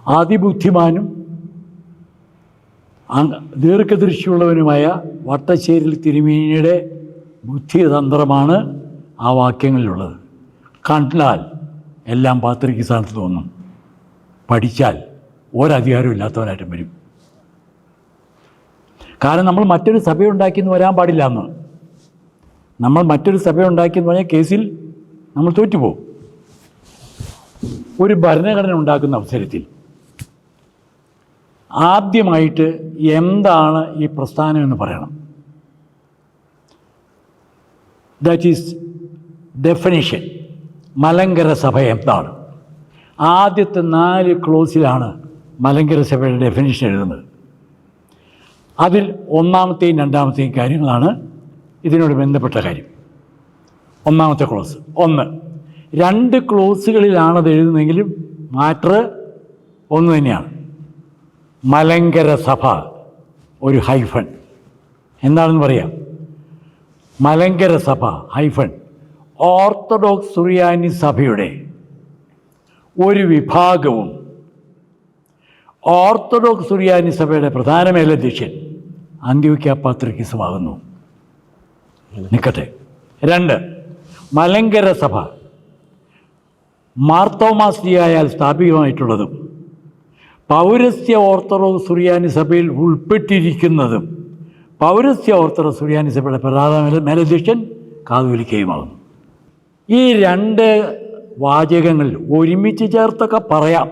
അതിബുദ്ധിമാനും ദീർഘദൃഷ്ടിയുള്ളവനുമായ വട്ടശ്ശേരിൽ തിരുമേനിയുടെ ബുദ്ധിതന്ത്രമാണ് ആ വാക്യങ്ങളിലുള്ളത്. കണ്ടാൽ എല്ലാം പാത്രിക്ക് സ്ഥാനത്ത് തോന്നും, പഠിച്ചാൽ ഒരധികാരവും ഇല്ലാത്തവനായിട്ടും വരും. കാരണം നമ്മൾ മറ്റൊരു സഭയുണ്ടാക്കിയെന്ന് വരാൻ പാടില്ല എന്ന്. നമ്മൾ മറ്റൊരു സഭയുണ്ടാക്കിയെന്ന് പറഞ്ഞാൽ കേസിൽ നമ്മൾ തോറ്റുപോകും. ഒരു ഭരണഘടന ഉണ്ടാക്കുന്ന അവസരത്തിൽ ആദ്യമായിട്ട് എന്താണ് ഈ പ്രസ്ഥാനം എന്ന് പറയണം. That is definition. മലങ്കര സഭ എന്താണ്? ആദ്യത്തെ 4 ക്ലോസിലാണ് മലങ്കര സഭയുടെ ഡെഫിനിഷൻ എഴുതുന്നത്. അതിൽ ഒന്നാമത്തെയും രണ്ടാമത്തെയും കാര്യങ്ങളാണ് ഇതിനോട് ബന്ധപ്പെട്ട കാര്യം. ഒന്നാമത്തെ ക്ലോസ് 1. 2 ക്ലോസുകളിലാണത് എഴുതുന്നതെങ്കിലും മാറ്റർ ഒന്ന് തന്നെയാണ്. മലങ്കര സഭ ഒരു ഹൈഫൺ. എന്താണെന്ന് പറയാം. മലങ്കര സഭ ഹൈഫൺ ഓർത്തഡോക്സ് സുറിയാനി സഭയുടെ ഒരു വിഭാഗവും ഓർത്തഡോക്സ് സുറിയാനി സഭയുടെ പ്രധാന മേലധ്യക്ഷൻ അന്ത്യോക്യ പാത്രിക്കീസുമാകുന്നു. നിൽക്കട്ടെ. 2. മലങ്കര സഭ മാർത്തോമാശ്ലീഹായാൽ സ്ഥാപിതമായിട്ടുള്ളതും പൗരസ്ത്യ ഓർത്തഡോക്സ് സുറിയാനി സഭയിൽ ഉൾപ്പെട്ടിരിക്കുന്നതും പൗരസ്ത്യ ഓർത്തഡോക്സ് സുറിയാനി സഭയുടെ പ്രധാന മേലധ്യക്ഷൻ കാതോലിക്കയുമാകുന്നു. ഈ 2 വാചകങ്ങൾ ഒരുമിച്ച് ചേർത്തൊക്കെ പറയാം.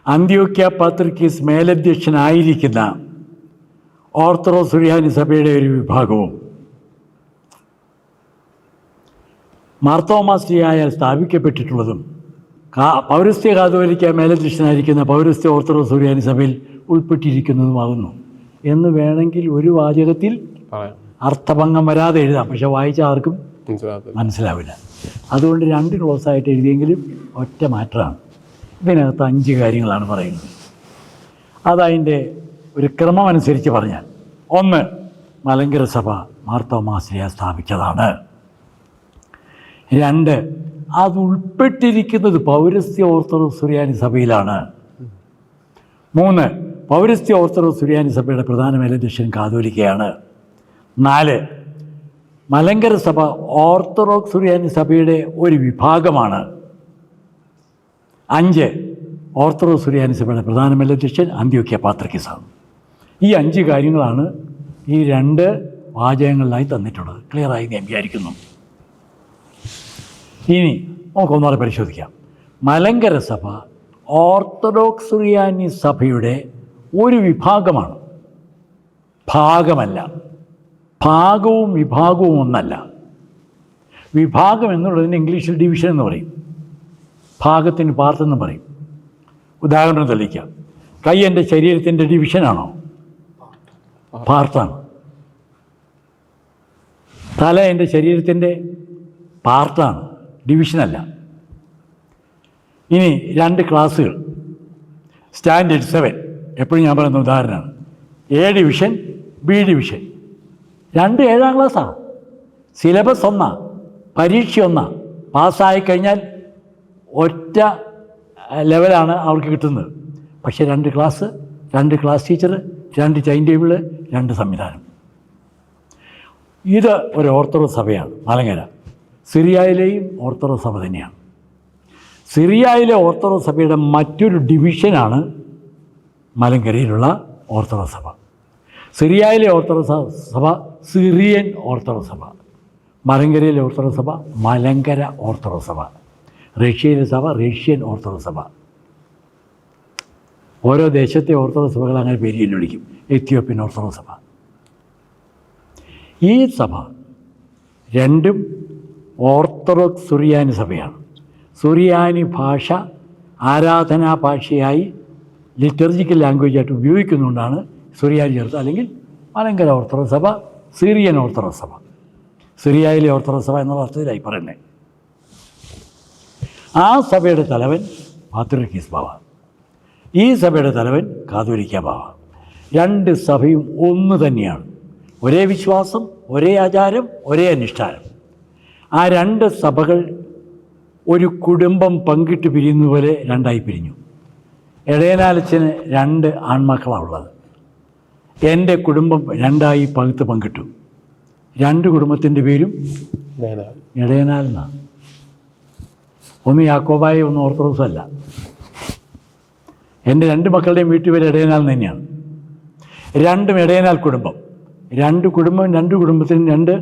അന്ത്യോക്യ പാത്രിക്കീസ് മേലധ്യക്ഷനായിരിക്കുന്ന ഓർത്തഡോക്സ് സുറിയാനി സഭയുടെ ഒരു വിഭാഗവും മാർത്തോമാശ്ലീഹായാൽ സ്ഥാപിക്കപ്പെട്ടിട്ടുള്ളതും പൗരസ്ത്യ കാതോലിക്ക മേലധ്യക്ഷനായിരിക്കുന്ന പൗരസ്ത്യ ഓർത്തഡോക്സ് സുറിയാനി സഭയിൽ ഉൾപ്പെട്ടിരിക്കുന്നതുമാകുന്നു എന്ന് വേണമെങ്കിൽ ഒരു വാചകത്തിൽ അർത്ഥഭംഗം വരാതെ എഴുതാം. പക്ഷെ വായിച്ച ആർക്കും മനസ്സിലാവില്ല. അതുകൊണ്ട് 2 ക്ലോസായിട്ട് എഴുതിയെങ്കിലും ഒറ്റ മാറ്ററാണ്. ഇതിനകത്ത് 5 കാര്യങ്ങളാണ് പറയുന്നത്. അതതിൻ്റെ ഒരു ക്രമമനുസരിച്ച് പറഞ്ഞാൽ 1. മലങ്കര സഭ മാർത്തോമാശ്ലീഹ സ്ഥാപിച്ചതാണ്. 2. അത് ഉൾപ്പെട്ടിരിക്കുന്നത് പൗരസ്ത്യ ഓർത്തഡോക്സ് സുറിയാനി സഭയിലാണ്. 3. പൗരസ്ത്യ ഓർത്തഡോക്സ് സുറിയാനി സഭയുടെ പ്രധാന മേലധ്യക്ഷൻ കാതോലിക്കയാണ്. 4. മലങ്കര സഭ ഓർത്തഡോക്സ് സുറിയാനി സഭയുടെ ഒരു വിഭാഗമാണ്. 5. ഓർത്തഡോക്സ് സുറിയാനി സഭയുടെ പ്രധാന മേലധ്യക്ഷൻ അന്ത്യോക്യ പാത്രിക്കീസാണ്. ഈ 5 കാര്യങ്ങളാണ് ഈ 2 വാചകങ്ങളിലായി തന്നിട്ടുള്ളത്. ക്ലിയറായി ഞാൻ വിചാരിക്കുന്നു. ഇനി നമുക്കൊന്നുകൂടെ പരിശോധിക്കാം. മലങ്കര സഭ ഓർത്തഡോക്സ് സുറിയാനി സഭയുടെ ഒരു വിഭാഗമാണ്, ഭാഗമല്ല. ഭാഗവും വിഭാഗവും ഒന്നല്ല. വിഭാഗം എന്നുള്ളതിന് ഇംഗ്ലീഷിൽ ഡിവിഷൻ എന്ന് പറയും, ഭാഗത്തിന് പാർട്ടെന്ന് പറയും. ഉദാഹരണം തെളിയിക്കാം. കൈ എൻ്റെ ശരീരത്തിൻ്റെ ഡിവിഷനാണോ? പാർട്ടാണ്. തല എൻ്റെ ശരീരത്തിൻ്റെ പാർട്ടാണ്, ഡിവിഷനല്ല. ഇനി 2 ക്ലാസ്സുകൾ. സ്റ്റാൻഡേർഡ് 7 എപ്പോഴും ഞാൻ പറയുന്ന ഉദാഹരണമാണ്. A division, B division. 2 7ാം ക്ലാസ്സാണ്. സിലബസ് ഒന്നാണ്, പരീക്ഷ ഒന്നാണ്. പാസ്സായി കഴിഞ്ഞാൽ ഒറ്റ ലെവലാണ് അവർക്ക് കിട്ടുന്നത്. പക്ഷേ 2 class, 2 class teacher, 2 time table, 2 സംവിധാനം. ഇത് ഒരു ഓർത്തഡോക്സ് സഭയാണ് മലങ്കര. സിറിയയിലെയും ഓർത്തഡോക്സ് സഭ തന്നെയാണ്. സിറിയയിലെ ഓർത്തഡോക്സ് സഭയുടെ മറ്റൊരു ഡിവിഷനാണ് മലങ്കരയിലുള്ള ഓർത്തഡോക്സ് സഭ. സിറിയയിലെ ഓർത്തഡോക്സ് സഭ സിറിയൻ ഓർത്തഡോക്സ് സഭ, മലങ്കരയിലെ ഓർത്തഡോക്സ് സഭ മലങ്കര ഓർത്തഡോക്സ് സഭ, റഷ്യയിലെ സഭ റഷ്യൻ ഓർത്തഡോക്സ് സഭ. ഓരോ ദേശത്തെ ഓർത്തഡോക്സ് സഭകൾ അങ്ങനെ പേരിൽ വിളിക്കും. എത്യോപ്യൻ ഓർത്തഡോക്സ് സഭ. ഈ സഭ 2ഉം ഓർത്തഡോക്സ് സുറിയാനി സഭയാണ്. സുറിയാനി ഭാഷ ആരാധനാ ഭാഷയായി ലിറ്റർജിക്കൽ ലാംഗ്വേജായിട്ട് ഉപയോഗിക്കുന്നുകൊണ്ടാണ് സുറിയാനി ചേർത്ത്. അല്ലെങ്കിൽ മലങ്കര ഓർത്തഡോക്സ് സഭ, സിറിയൻ ഓർത്തഡോക്സ് സഭ, സിറിയയിലെ ഓർത്തഡോക്സ് സഭ എന്നുള്ള അർത്ഥത്തിലായി പറയുന്നത്. ആ സഭയുടെ തലവൻ പാത്രിക്കീസ് ബാവ, ഈ സഭയുടെ തലവൻ കാതോലിക്ക ബാവ. 2 സഭയും ഒന്ന് തന്നെയാണ്. ഒരേ വിശ്വാസം, ഒരേ ആചാരം, ഒരേ അനുഷ്ഠാനം. ആ 2 സഭകൾ ഒരു കുടുംബം പങ്കിട്ട് പിരിയുന്ന പോലെ 2ആയി പിരിഞ്ഞു. ഇടയനാലച്ഛന് 2 ആൺമക്കളാണ് ഉള്ളത്. എൻ്റെ കുടുംബം 2ആയി പകുത്ത് പങ്കിട്ടു. 2 കുടുംബത്തിൻ്റെ പേരും ഇടയനാൽ എന്നാണ്. ഒന്ന് യാക്കോബായ, ഒന്ന് ഓർത്തഡോക്സ് അല്ല. എൻ്റെ 2 മക്കളുടെയും വീട്ടുപേര് ഇടയനാൽ തന്നെയാണ്. 2 ഇടയനാൽ കുടുംബം. 2 കുടുംബത്തിനും 2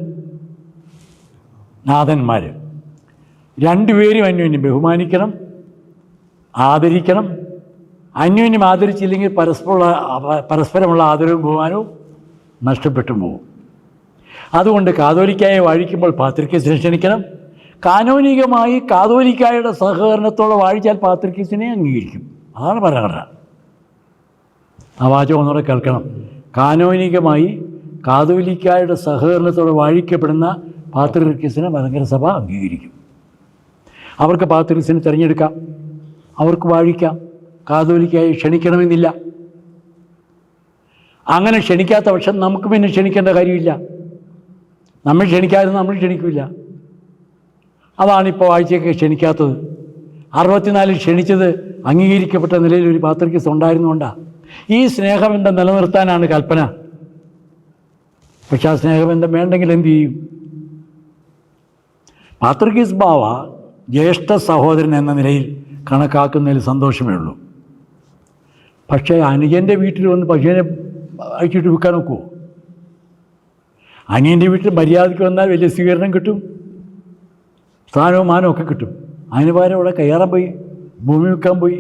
നാഥന്മാർ. 2 പേരും അന്യോന്യം ബഹുമാനിക്കണം, ആദരിക്കണം. അന്യോന്യം ആദരിച്ചില്ലെങ്കിൽ പരസ്പരമുള്ള ആദരവും ബഹുമാനവും നഷ്ടപ്പെട്ടു പോകും. അതുകൊണ്ട് കാതോലിക്കായെ വാഴിക്കുമ്പോൾ പാത്രിക്കീസിനെ ക്ഷണിക്കണം. കാനോനികമായി കാതോലിക്കായുടെ സഹകരണത്തോടെ വാഴിച്ചാൽ പാത്രിക്കീസിനെ അംഗീകരിക്കും. അതാണ് ഭരണഘടന. ആ വാചകം ഒന്നുകൂടെ കേൾക്കണം. കാനോനികമായി കാതോലിക്കായുടെ സഹകരണത്തോടെ വാഴിക്കപ്പെടുന്ന പാത്രിക്കീസിനെ മലങ്കര സഭ അംഗീകരിക്കും. അവർക്ക് പാത്രിക്കീസിനെ തിരഞ്ഞെടുക്കാം, അവർക്ക് വാഴിക്കാം. കാതോലിക്കായി ക്ഷണിക്കണമെന്നില്ല. അങ്ങനെ ക്ഷണിക്കാത്ത പക്ഷം നമുക്ക് പിന്നെ ക്ഷണിക്കേണ്ട കാര്യമില്ല. നമ്മൾ ക്ഷണിക്കാതെ നമ്മൾ ക്ഷണിക്കില്ല. അതാണിപ്പോൾ ആഴ്ചയൊക്കെ ക്ഷണിക്കാത്തത്. 64 ക്ഷണിച്ചത് അംഗീകരിക്കപ്പെട്ട നിലയിൽ ഒരു പാത്രിക്കീസ് ഉണ്ടായിരുന്നുകൊണ്ടാണ്. ഈ സ്നേഹബന്ധം നിലനിർത്താനാണ് കൽപ്പന. പക്ഷെ ആ സ്നേഹബന്ധം വേണ്ടെങ്കിൽ എന്തു ചെയ്യും? പാത്രിക്കീസ് ബാവ ജ്യേഷ്ഠ സഹോദരൻ എന്ന നിലയിൽ കണക്കാക്കുന്നതിൽ സന്തോഷമേ ഉള്ളൂ. പക്ഷേ അനുജൻ്റെ വീട്ടിൽ വന്ന് പശുവിനെ അഴിച്ചിട്ട് വിൽക്കാൻ നോക്കുമോ? അനിയൻ്റെ വീട്ടിൽ മര്യാദയ്ക്ക് വന്നാൽ വലിയ സ്വീകരണം കിട്ടും, സ്ഥാനവും മാനവും ഒക്കെ കിട്ടും. അതിന് പകരം ഇവിടെ കയ്യാറാൻ പോയി, ഭൂമി വിൽക്കാൻ പോയി,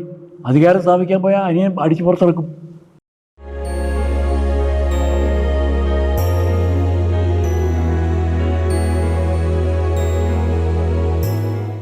അധികാരം സ്ഥാപിക്കാൻ പോയാൽ അനിയൻ അടിച്ച് പുറത്തിറക്കും.